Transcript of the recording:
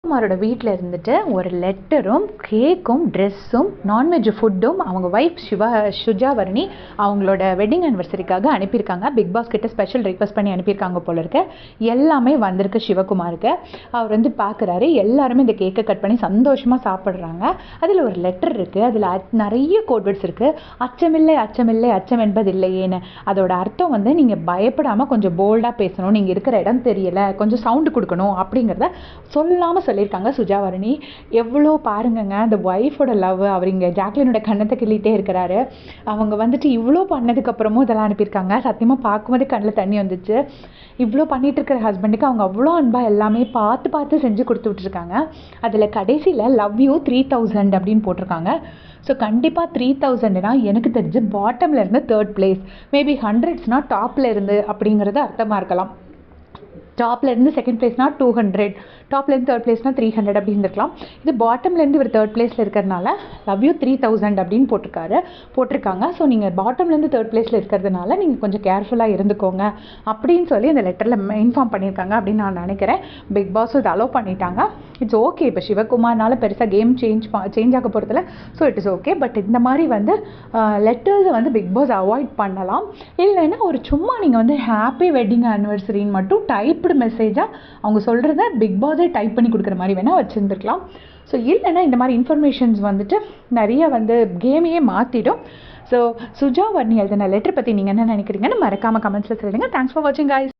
குமாரோட வீட்டில் இருந்துட்டு ஒரு லெட்டரும் கேக்கும் ட்ரெஸ்ஸும் நான்வெஜ் ஃபுட்டும் அவங்க ஒய்ஃப் சுஜாவரணி அவங்களோட வெட்டிங் ஆனிவர்சரிக்காக அனுப்பியிருக்காங்க. பிக் பாஸ் கிட்ட ஸ்பெஷல் ரிக்வஸ்ட் பண்ணி அனுப்பியிருக்காங்க போல இருக்கு. எல்லாமே வந்திருக்கு சிவகுமாருக்கு. அவர் வந்து பார்க்குறாரு. எல்லாருமே இந்த கேக்கை கட் பண்ணி சந்தோஷமாக சாப்பிட்றாங்க. அதில் ஒரு லெட்டர் இருக்குது. அதில் நிறைய கோட்வேர்ட்ஸ் இருக்குது. அச்சமில்லை அச்சமில்லை அச்சம் என்பதில்லையேன்னு. அதோட அர்த்தம் வந்து நீங்கள் பயப்படாமல் கொஞ்சம் போல்டாக பேசணும், நீங்கள் இருக்கிற இடம் தெரியலை, கொஞ்சம் சவுண்டு கொடுக்கணும் அப்படிங்கிறத சொல்லாமல் சொல்லியிருக்காங்க சுஜாவரணி. எவ்வளோ பாருங்கங்க அந்த ஒய்ஃபோட லவ். அவர் இங்கே ஜாக்லினோட கண்ணத்தை கிள்ளிகிட்டே இருக்கிறாரு. அவங்க வந்துட்டு இவ்வளோ பண்ணதுக்கப்புறமும் இதெல்லாம் அனுப்பியிருக்காங்க. சத்தியமாக பார்க்கும்போது கண்ணில் தண்ணி வந்துச்சு. இவ்வளோ பண்ணிட்டு இருக்கிற ஹஸ்பண்டுக்கு அவங்க அவ்வளோ அன்பாக எல்லாமே பார்த்து பார்த்து செஞ்சு கொடுத்து விட்டுருக்காங்க. அதில் கடைசியில் லவ் யூ 3000 அப்படின்னு போட்டிருக்காங்க. ஸோ கண்டிப்பாக 3000னா எனக்கு தெரிஞ்சு பாட்டமில் இருந்து 3rd பிளேஸ், மேபி 100ஸ்னா டாப்பில் இருந்து அப்படிங்கிறது அர்த்தமாக இருக்கலாம். டாப்லேருந்து 2nd பிளேஸ்னால் 200, டாப்லேருந்து 3rd பிளேஸ்னால் 300 அப்படின்னு இருக்கலாம். இது பாட்டம்லேருந்து ஒரு 3rd பிளேஸில் இருக்கிறதுனால லவ் யூ 3000 அப்படின்னு போட்டிருக்காங்க. ஸோ நீங்கள் பாட்டம்லேருந்து 3rd பிளேஸில் இருக்கிறதுனால நீங்கள் கொஞ்சம் கேர்ஃபுல்லாக இருந்துக்கோங்க அப்படின்னு சொல்லி அந்த லெட்டரில் இன்ஃபார்ம் பண்ணியிருக்காங்க அப்படின்னு நான் நினைக்கிறேன். பிக் பாஸும் இதை அலோவ் பண்ணிட்டாங்க. It's okay. இப்போ சிவகுமார்னால பெருசாக கேம் சேஞ்ச் ஆக போகிறதில்ல. So it is okay. But இந்த மாதிரி வந்து லெட்டர்ஸை வந்து பிக் பாஸ் அவாய்ட் பண்ணலாம். இல்லைன்னா ஒரு சும்மா நீங்கள் வந்து ஹாப்பி வெட்டிங் ஆனிவர்சரின்னு மட்டும் டைப்டு மெசேஜாக அவங்க சொல்கிறத பிக் பாஸே டைப் பண்ணி கொடுக்குற மாதிரி வேணால் வச்சுருந்துருக்கலாம். ஸோ இல்லைன்னா இந்த மாதிரி இன்ஃபர்மேஷன்ஸ் வந்துட்டு நிறைய வந்து கேமையே மாற்றிடும். ஸோ சுஜாவரணி எழுதின லெட்டர் பற்றி நீங்கள் என்ன நினைக்கிறீங்கன்னு மறக்காமல் கமெண்ட்ஸில் சொல்லுங்கள். தேங்க்ஸ் ஃபார் வாட்சிங் guys.